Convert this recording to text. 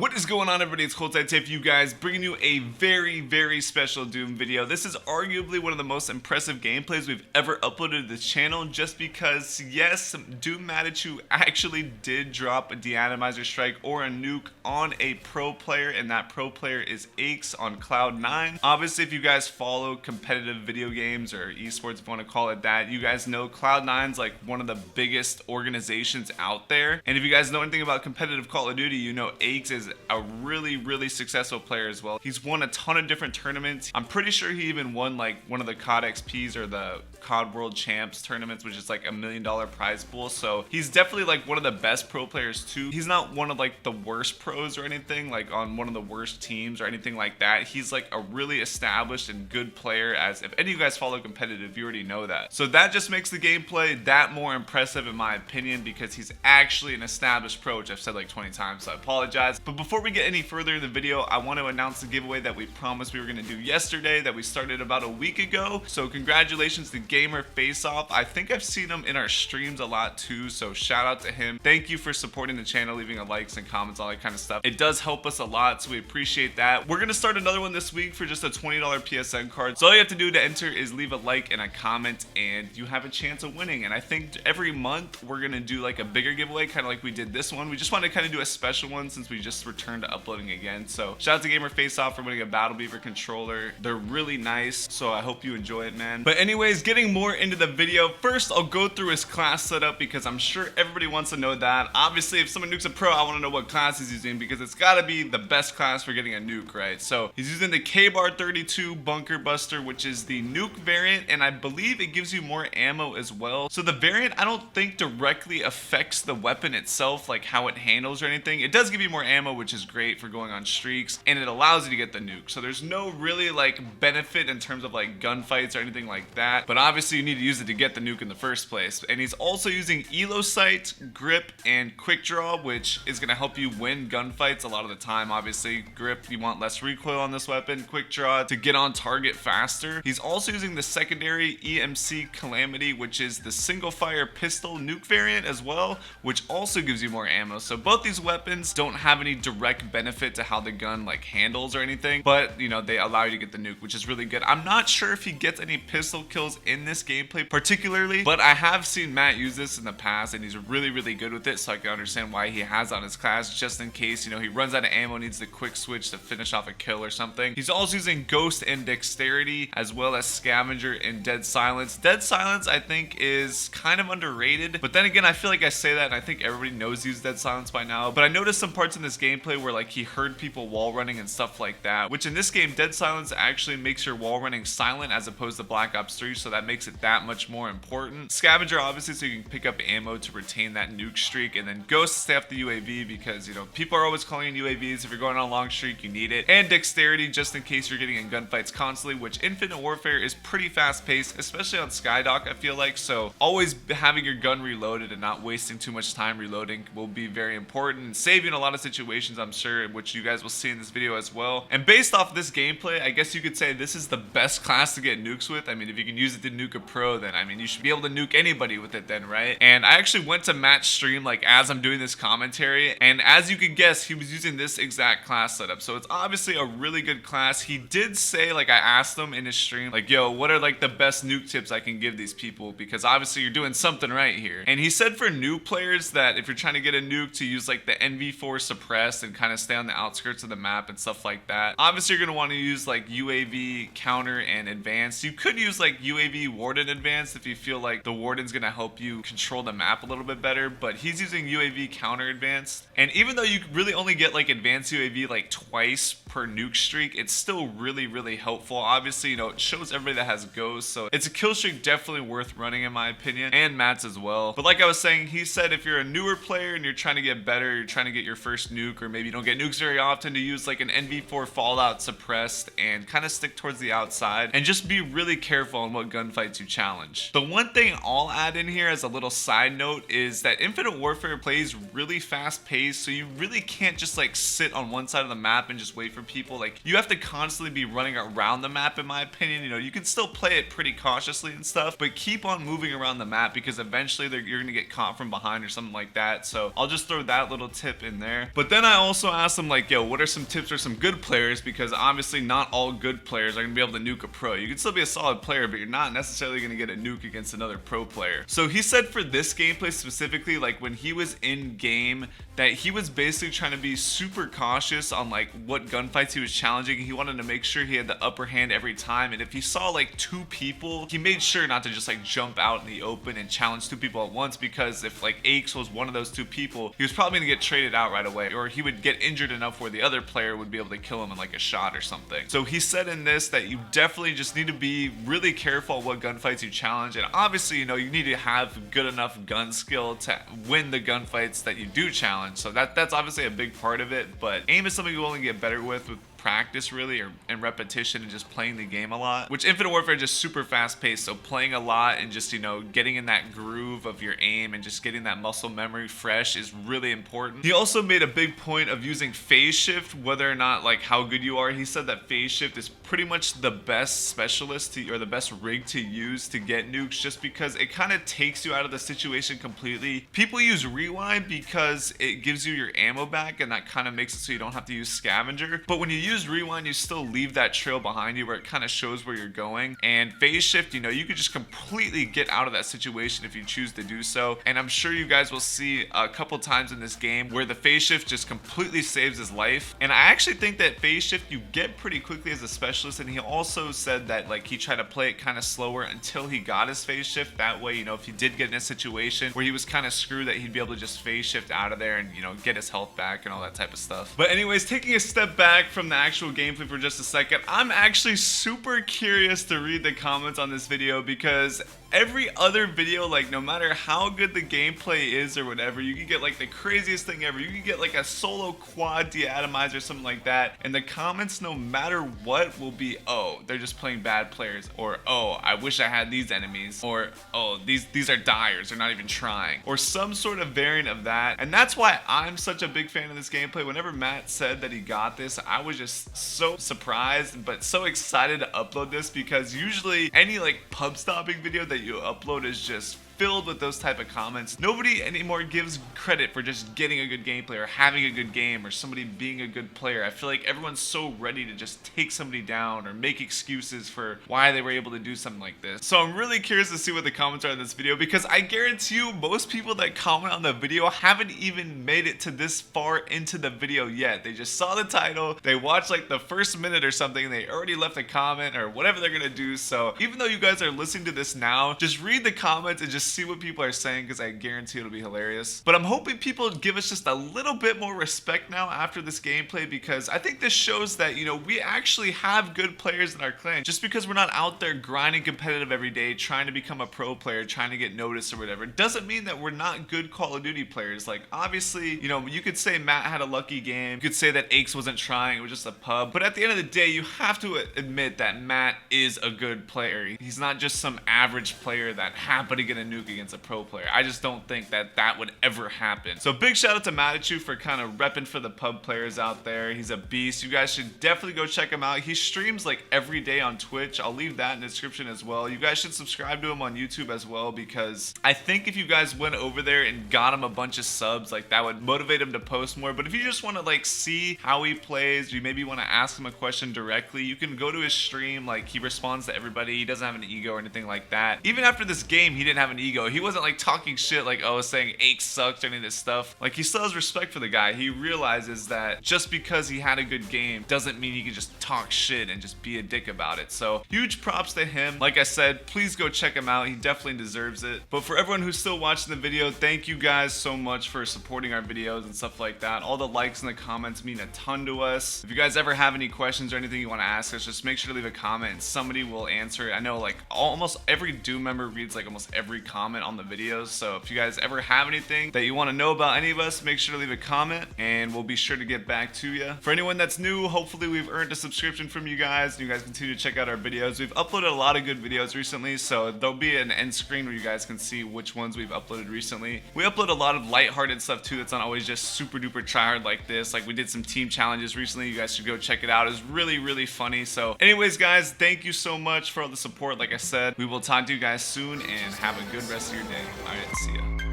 What is going on, everybody? It's CoD for you guys, bringing you a very special Doom video. This is arguably one of the most impressive gameplays we've ever uploaded to this channel, just because, yes, Doom Manitou actually did drop a De-Atomizer strike or a nuke on a pro player, and that pro player is Aches on Cloud9. Obviously, if you guys follow competitive video games or esports, if you want to call it that, you guys know Cloud9's like one of the biggest organizations out there. And if you guys know anything about competitive Call of Duty, you know Aches is a really successful player as well. He's won a ton of different tournaments. I'm pretty sure he even won like one of the CoD XPs or the CoD World Champs tournaments, which is like $1 million prize pool. So he's definitely like one of the best pro players too. He's not one of like the worst pros or anything, like on one of the worst teams or anything like that. He's like a really established and good player, as if any of you guys follow competitive, you already know that. So that just makes the gameplay that more impressive in my opinion, because he's actually an established pro, which I've said like 20 times, so I apologize. But before we get any further in the video, I want to announce the giveaway that we promised we were going to do yesterday, that we started about a week ago. So congratulations to Gamer Face Off. I think I've seen him in our streams a lot too, so shout out to him. Thank you for supporting the channel, leaving a likes and comments, all that kind of stuff. It does help us a lot, so we appreciate that. We're going to start another one this week for just a $20 PSN card. So all you have to do to enter is leave a like and a comment, and you have a chance of winning. And I think every month we're going to do like a bigger giveaway, kind of like we did this one. We just want to kind of do a special one since we just returned to uploading again. So shout out to Gamer Face Off for winning a Battle Beaver controller. They're really nice, so I hope you enjoy it, man. But anyways, getting more into the video, first I'll go through his class setup, because I'm sure everybody wants to know that. Obviously, if someone nukes a pro, I want to know what class he's using, because it's got to be the best class for getting a nuke, right? So he's using the K-Bar 32 Bunker Buster, which is the nuke variant, and I believe it gives you more ammo as well. So the variant, I don't think directly affects the weapon itself, like how it handles or anything. It does give you more ammo, which is great for going on streaks, and it allows you to get the nuke. So there's no really like benefit in terms of like gunfights or anything like that, but obviously you need to use it to get the nuke in the first place. And he's also using Elo Sight, Grip, and Quick Draw, which is going to help you win gunfights a lot of the time. Obviously, Grip, you want less recoil on this weapon. Quick Draw to get on target faster. He's also using the secondary EMC Calamity, which is the single fire pistol nuke variant as well, which also gives you more ammo. So both these weapons don't have any direct benefit to how the gun like handles or anything, but you know, they allow you to get the nuke, which is really good. I'm not sure if he gets any pistol kills in this gameplay particularly, but I have seen Matt use this in the past, and he's really good with it, so I can understand why he has on his class, just in case, you know, he runs out of ammo, needs the quick switch to finish off a kill or something. He's also using Ghost and Dexterity, as well as Scavenger and Dead Silence. Dead Silence, I think, is kind of underrated, but then again, I feel like I say that and I think everybody knows to use Dead Silence by now. But I noticed some parts in this gameplay where like he heard people wall running and stuff like that, which in this game, Dead Silence actually makes your wall running silent as opposed to Black Ops 3, so that makes it that much more important. Scavenger, obviously, so you can pick up ammo to retain that nuke streak, and then Ghost to stay off the UAV, because you know, people are always calling in UAVs. If you're going on a long streak, you need it. And Dexterity, just in case you're getting in gunfights constantly, which Infinite Warfare is pretty fast paced, especially on Skydock, I feel like. So always having your gun reloaded and not wasting too much time reloading will be very important, and save you in a lot of situations, I'm sure, which you guys will see in this video as well. And based off this gameplay, I guess you could say this is the best class to get nukes with. I mean, if you can use it to nuke a pro, then I mean, you should be able to nuke anybody with it then, right? And I actually went to Matt's stream like as I'm doing this commentary, and as you can guess, he was using this exact class setup. So it's obviously a really good class. He did say, like, I asked him in his stream, like, yo, what are like the best nuke tips I can give these people, because obviously you're doing something right here. And he said for new players that if you're trying to get a nuke, to use like the NV4 suppressed and kind of stay on the outskirts of the map and stuff like that. Obviously you're going to want to use like UAV counter and advanced. You could use like UAV warden advanced if you feel like the warden's going to help you control the map a little bit better, but he's using UAV counter advanced. And even though you really only get like advanced UAV like twice per nuke streak, it's still really helpful. Obviously, you know, it shows everybody that has Ghost, so it's a kill streak definitely worth running in my opinion, and Matt's as well. But like I was saying, he said if you're a newer player and you're trying to get better, you're trying to get your first nuke, or maybe you don't get nukes very often, to use like an NV4 Fallout suppressed and kind of stick towards the outside, and just be really careful on what gunfights you challenge. The one thing I'll add in here as a little side note is that Infinite Warfare plays really fast paced, so you really can't just like sit on one side of the map and just wait for people. Like, you have to constantly be running around the map, in my opinion. You know, you can still play it pretty cautiously and stuff, but keep on moving around the map, because eventually you're gonna get caught from behind or something like that. So I'll just throw that little tip in there. But then I also asked him like, yo, what are some tips for some good players? Because obviously not all good players are gonna be able to nuke a pro. You can still be a solid player, but you're not necessarily gonna get a nuke against another pro player. So he said for this gameplay specifically, like when he was in game, that he was basically trying to be super cautious on like what gunfights he was challenging. He wanted to make sure he had the upper hand every time, and if he saw like 2 people, he made sure not to just like jump out in the open and challenge 2 people at once, because if like Aches was one of those 2 people, he was probably gonna get traded out right away, or he would get injured enough where the other player would be able to kill him in like a shot or something. So he said in this that you definitely just need to be really careful what gunfights you challenge, and obviously, you know, you need to have good enough gun skill to win the gunfights that you do challenge. So that's obviously a big part of it, but aim is something you only get better with practice really, or and repetition, and just playing the game a lot, which Infinite Warfare is just super fast paced, so playing a lot and just, you know, getting in that groove of your aim and just getting that muscle memory fresh is really important. He also made a big point of using phase shift, whether or not like how good you are. He said that phase shift is pretty much the best specialist or the best rig to use to get nukes, just because it kind of takes you out of the situation completely. People use rewind because it gives you your ammo back, and that kind of makes it so you don't have to use scavenger, but when you use rewind, you still leave that trail behind you where it kind of shows where you're going. And phase shift, you know, you could just completely get out of that situation if you choose to do so, and I'm sure you guys will see a couple times in this game where the phase shift just completely saves his life. And I actually think that phase shift you get pretty quickly as a specialist, and he also said that like he tried to play it kind of slower until he got his phase shift. That way, you know, if he did get in a situation where he was kind of screwed, that he'd be able to just phase shift out of there and, you know, get his health back and all that type of stuff. But anyways, taking a step back from the actual gameplay for just a second, I'm actually super curious to read the comments on this video, because every other video, like no matter how good the gameplay is or whatever, you can get like the craziest thing ever. You can get like a solo quad De-Atomizer or something like that, and the comments no matter what will be, oh, they're just playing bad players, or oh, I wish I had these enemies, or oh, these are dyers, they're not even trying, or some sort of variant of that. And that's why I'm such a big fan of this gameplay. Whenever Matt said that he got this, I was just so surprised but so excited to upload this, because usually any like pub stopping video that you upload is just filled with those type of comments. Nobody anymore gives credit for just getting a good gameplay or having a good game or somebody being a good player. I feel like everyone's so ready to just take somebody down or make excuses for why they were able to do something like this. So I'm really curious to see what the comments are in this video, because I guarantee you most people that comment on the video haven't even made it to this far into the video yet. They just saw the title, they watched like the first minute or something, and they already left a comment or whatever they're gonna do. So even though you guys are listening to this now, just read the comments and just see what people are saying, because I guarantee it'll be hilarious. But I'm hoping people give us just a little bit more respect now after this gameplay, because I think this shows that, you know, we actually have good players in our clan. Just because we're not out there grinding competitive every day trying to become a pro player, trying to get noticed or whatever, doesn't mean that we're not good Call of Duty players. Like obviously, you know, you could say Matt had a lucky game, you could say that Aches wasn't trying, it was just a pub, but at the end of the day, you have to admit that Matt is a good player. He's not just some average player that happened to get a nuke against a pro player. I just don't think that that would ever happen. So big shout out to Matachu for kind of repping for the pub players out there. He's a beast. You guys should definitely go check him out. He streams like every day on Twitch. I'll leave that in the description as well. You guys should subscribe to him on YouTube as well, because I think if you guys went over there and got him a bunch of subs, like that would motivate him to post more. But if you just want to like see how he plays, you maybe want to ask him a question directly, you can go to his stream. Like he responds to everybody. He doesn't have an ego or anything like that. Even after this game, he didn't have an ego. He wasn't like talking shit like, oh, saying Aches sucks or any of this stuff. Like he still has respect for the guy. He realizes that just because he had a good game doesn't mean he can just talk shit and just be a dick about it. So huge props to him. Like I said, please go check him out. He definitely deserves it. But for everyone who's still watching the video, thank you guys so much for supporting our videos and stuff like that. All the likes and the comments mean a ton to us. If you guys ever have any questions or anything you want to ask us, just make sure to leave a comment and somebody will answer it. I know like almost every Doom member reads like almost every comment on the videos. So if you guys ever have anything that you want to know about any of us, make sure to leave a comment and we'll be sure to get back to you. For anyone that's new, hopefully we've earned a subscription from you guys and you guys continue to check out our videos. We've uploaded a lot of good videos recently, so there'll be an end screen where you guys can see which ones we've uploaded recently. We upload a lot of lighthearted stuff too that's not always just super duper tryhard like this. Like we did some team challenges recently. You guys should go check it out. It was really funny. So anyways guys, thank you so much for all the support. Like I said, we will talk to you guys soon and have a good rest of your day. All right, see ya.